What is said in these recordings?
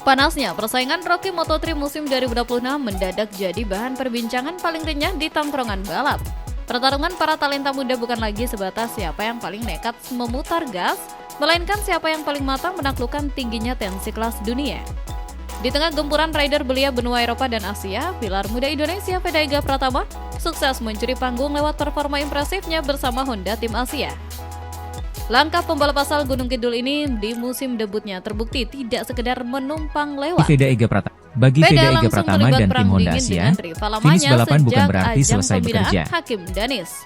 Panasnya persaingan Rocky Moto3 musim 2026 mendadak jadi bahan perbincangan paling renyah di tongkrongan balap. Pertarungan para talenta muda bukan lagi sebatas siapa yang paling nekat memutar gas, melainkan siapa yang paling matang menaklukkan tingginya tensi kelas dunia. Di tengah gempuran rider belia benua Eropa dan Asia, pilar muda Indonesia Veda Ega Pratama sukses mencuri panggung lewat performa impresifnya bersama Honda Tim Asia. Langkah pembalap asal Gunung Kidul ini di musim debutnya terbukti tidak sekedar menumpang lewat. Bagi Veda Ega Pratama dan tim Honda Asia, finish balapan bukan berarti selesai bekerja.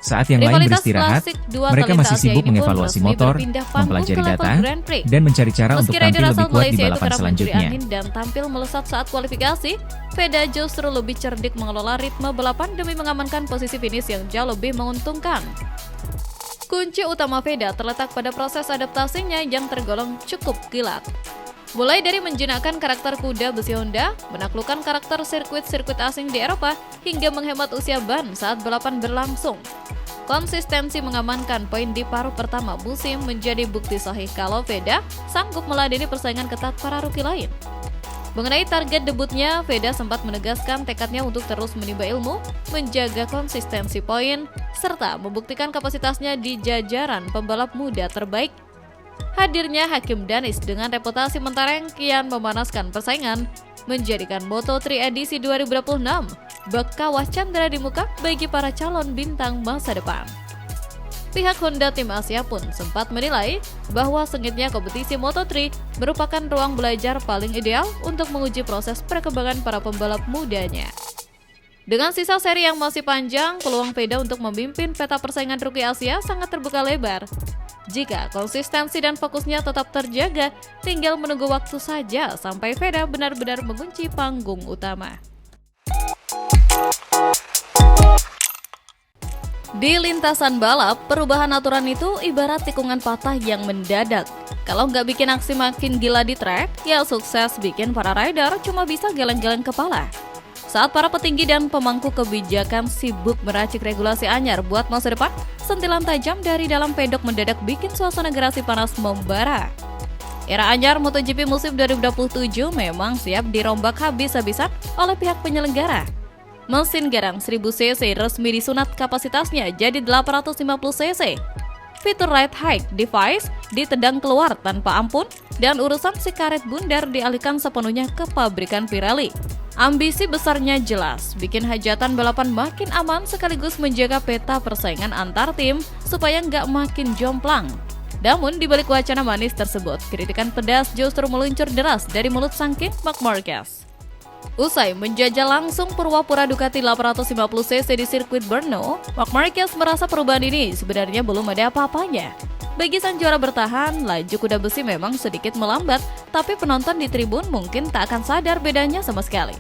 Saat yang lain beristirahat, mereka masih sibuk mengevaluasi motor, mempelajari data, dan mencari cara untuk tampil lebih kuat di balapan selanjutnya. Dan tampil melesat saat kualifikasi, Veda justru lebih cerdik mengelola ritme balapan demi mengamankan posisi finish yang jauh lebih menguntungkan. Kunci utama Veda terletak pada proses adaptasinya yang tergolong cukup kilat. Mulai dari menjinakkan karakter kuda besi Honda, menaklukkan karakter sirkuit-sirkuit asing di Eropa, hingga menghemat usia ban saat balapan berlangsung. Konsistensi mengamankan poin di paruh pertama musim menjadi bukti sahih kalau Veda sanggup meladeni persaingan ketat para rookie lain. Mengenai target debutnya, Veda sempat menegaskan tekadnya untuk terus menimba ilmu, menjaga konsistensi poin, serta membuktikan kapasitasnya di jajaran pembalap muda terbaik. Hadirnya Hakim Danis dengan reputasi mentereng kian memanaskan persaingan, menjadikan Moto3 edisi 2026 bak kawah candra di muka bagi para calon bintang masa depan. Pihak Honda Tim Asia pun sempat menilai bahwa sengitnya kompetisi Moto3 merupakan ruang belajar paling ideal untuk menguji proses perkembangan para pembalap mudanya. Dengan sisa seri yang masih panjang, peluang Veda untuk memimpin peta persaingan rookie Asia sangat terbuka lebar. Jika konsistensi dan fokusnya tetap terjaga, tinggal menunggu waktu saja sampai Veda benar-benar mengunci panggung utama. Di lintasan balap, perubahan aturan itu ibarat tikungan patah yang mendadak. Kalau nggak bikin aksi makin gila di track, ya sukses bikin para rider cuma bisa geleng-geleng kepala. Saat para petinggi dan pemangku kebijakan sibuk meracik regulasi anyar buat masa depan, sentilan tajam dari dalam pedok mendadak bikin suasana garasi panas membara. Era anyar MotoGP musim 2027 memang siap dirombak habis-habisan oleh pihak penyelenggara. Mesin garang 1000 cc resmi disunat kapasitasnya jadi 850 cc. Fitur ride hike device ditendang keluar tanpa ampun dan urusan si karet bundar dialihkan sepenuhnya ke pabrikan Pirelli. Ambisi besarnya jelas, bikin hajatan balapan makin aman sekaligus menjaga peta persaingan antar tim supaya nggak makin jomplang. Namun di balik wacana manis tersebut, kritikan pedas justru meluncur deras dari mulut sang king Marc Marquez. Usai menjajal langsung purwapura Ducati 850cc di sirkuit Brno, Marc Marquez merasa perubahan ini sebenarnya belum ada apa-apanya. Bagi sang juara bertahan, laju kuda besi memang sedikit melambat, tapi penonton di tribun mungkin tak akan sadar bedanya sama sekali.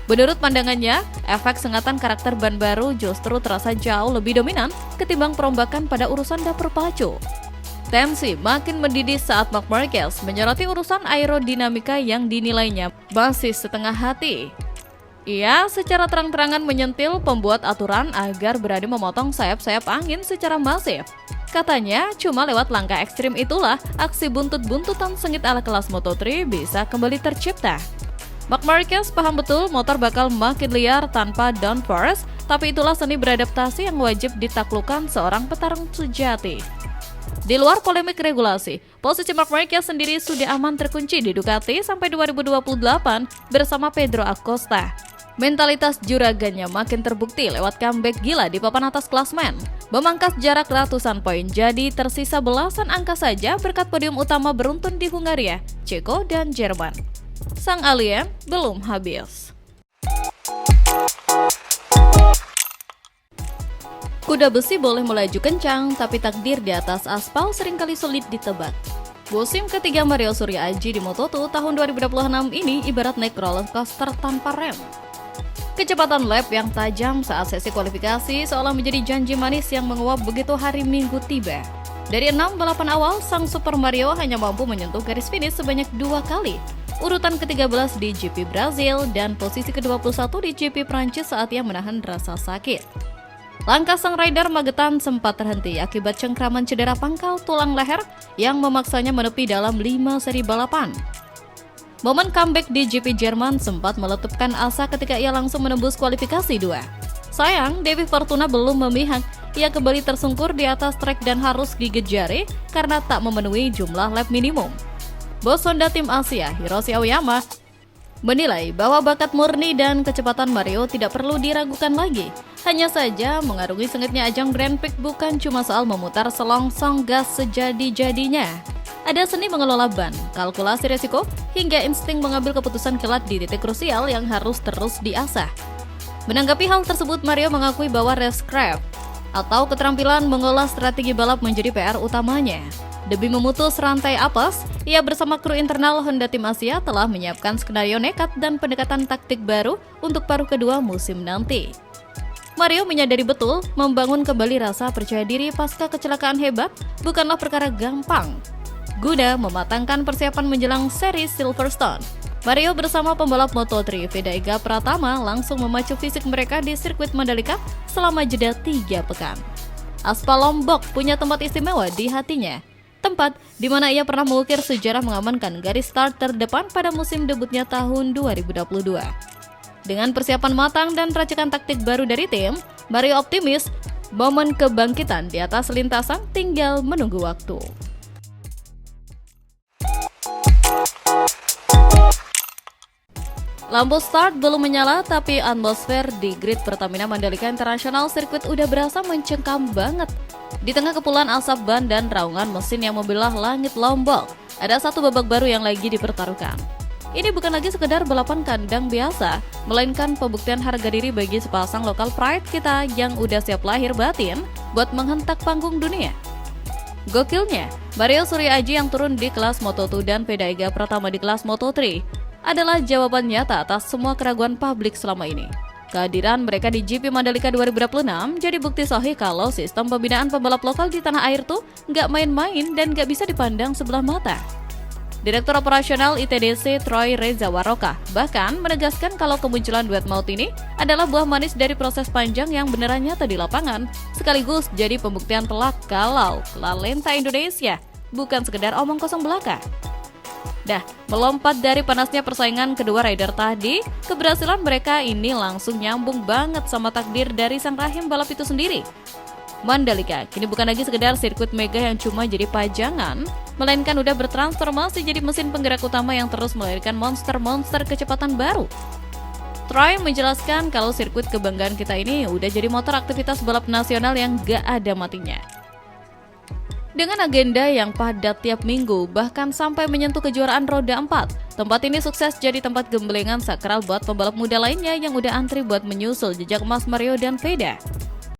Menurut pandangannya, efek sengatan karakter ban baru justru terasa jauh lebih dominan ketimbang perombakan pada urusan dapur pacu. Tensi makin mendidih saat Marc Marquez menyoroti urusan aerodinamika yang dinilainya masih setengah hati. Ia secara terang-terangan menyentil pembuat aturan agar berani memotong sayap-sayap angin secara masif. Katanya, cuma lewat langkah ekstrim itulah aksi buntut-buntutan sengit ala kelas Moto3 bisa kembali tercipta. Marc Marquez paham betul motor bakal makin liar tanpa downforce, tapi itulah seni beradaptasi yang wajib ditaklukkan seorang petarung sejati. Di luar polemik regulasi, posisi Marc Marquez sendiri sudah aman terkunci di Ducati sampai 2028 bersama Pedro Acosta. Mentalitas juragannya makin terbukti lewat comeback gila di papan atas klasmen, memangkas jarak ratusan poin jadi tersisa belasan angka saja berkat podium utama beruntun di Hungaria, Ceko, dan Jerman. Sang alien belum habis. Kuda besi boleh melaju kencang, tapi takdir di atas aspal seringkali sulit ditebak. Musim ketiga Mario Surya Aji di Moto2 tahun 2026 ini ibarat naik roller coaster tanpa rem. Kecepatan lap yang tajam saat sesi kualifikasi seolah menjadi janji manis yang menguap begitu hari Minggu tiba. Dari 6 balapan awal, sang Super Mario hanya mampu menyentuh garis finish sebanyak 2 kali. Urutan ke-13 di GP Brazil dan posisi ke-21 di GP Prancis saat ia menahan rasa sakit. Langkah sang rider Magetan sempat terhenti akibat cengkraman cedera pangkal tulang leher yang memaksanya menepi dalam 5 seri balapan. Momen comeback di GP Jerman sempat meletupkan asa ketika ia langsung menembus kualifikasi 2. Sayang, Devi Fortuna belum memihak. Ia kembali tersungkur di atas trek dan harus gigit jari karena tak memenuhi jumlah lap minimum. Bos Honda tim Asia, Hiroshi Aoyama, menilai bahwa bakat murni dan kecepatan Mario tidak perlu diragukan lagi. Hanya saja, mengarungi sengitnya ajang Grand Prix bukan cuma soal memutar selongsong gas sejadi-jadinya. Ada seni mengelola ban, kalkulasi resiko, hingga insting mengambil keputusan kilat di titik krusial yang harus terus diasah. Menanggapi hal tersebut, Mario mengakui bahwa racecraft atau keterampilan mengolah strategi balap menjadi PR utamanya. Demi memutus rantai apes, ia bersama kru internal Honda Tim Asia telah menyiapkan skenario nekat dan pendekatan taktik baru untuk paruh kedua musim nanti. Mario menyadari betul membangun kembali rasa percaya diri pasca kecelakaan hebat bukanlah perkara gampang. Guna mematangkan persiapan menjelang seri Silverstone, Mario bersama pembalap Moto3 Veda Ega Pratama langsung memacu fisik mereka di sirkuit Mandalika selama jeda 3 pekan. Aspal Lombok punya tempat istimewa di hatinya, tempat di mana ia pernah mengukir sejarah mengamankan garis start terdepan pada musim debutnya tahun 2022. Dengan persiapan matang dan racikan taktik baru dari tim, Mario optimis momen kebangkitan di atas lintasan tinggal menunggu waktu. Lampu start belum menyala, tapi atmosfer di grid Pertamina Mandalika International Circuit udah berasa mencengkam banget. Di tengah kepulan asap ban dan raungan mesin yang membelah langit Lombok, ada satu babak baru yang lagi dipertaruhkan. Ini bukan lagi sekedar balapan kandang biasa, melainkan pembuktian harga diri bagi sepasang lokal pride kita yang udah siap lahir batin buat menghentak panggung dunia. Gokilnya, Mario Surya Aji yang turun di kelas Moto2 dan Veda Ega Pratama di kelas Moto3 adalah jawaban nyata atas semua keraguan publik selama ini. Kehadiran mereka di GP Mandalika 2026 jadi bukti sahih kalau sistem pembinaan pembalap lokal di tanah air tuh nggak main-main dan nggak bisa dipandang sebelah mata. Direktur Operasional ITDC Troy Reza Waroka bahkan menegaskan kalau kemunculan duet maut ini adalah buah manis dari proses panjang yang beneran nyata di lapangan, sekaligus jadi pembuktian telak kalau Lalenta Indonesia bukan sekedar omong kosong belaka. Melompat dari panasnya persaingan kedua rider tadi, keberhasilan mereka ini langsung nyambung banget sama takdir dari sang rahim balap itu sendiri. Mandalika kini bukan lagi sekedar sirkuit mega yang cuma jadi pajangan, melainkan udah bertransformasi jadi mesin penggerak utama yang terus melahirkan monster-monster kecepatan baru. Troy menjelaskan kalau sirkuit kebanggaan kita ini udah jadi motor aktivitas balap nasional yang gak ada matinya. Dengan agenda yang padat tiap minggu, bahkan sampai menyentuh kejuaraan roda 4, tempat ini sukses jadi tempat gembelengan sakral buat pembalap muda lainnya yang udah antri buat menyusul jejak emas Mario dan Veda.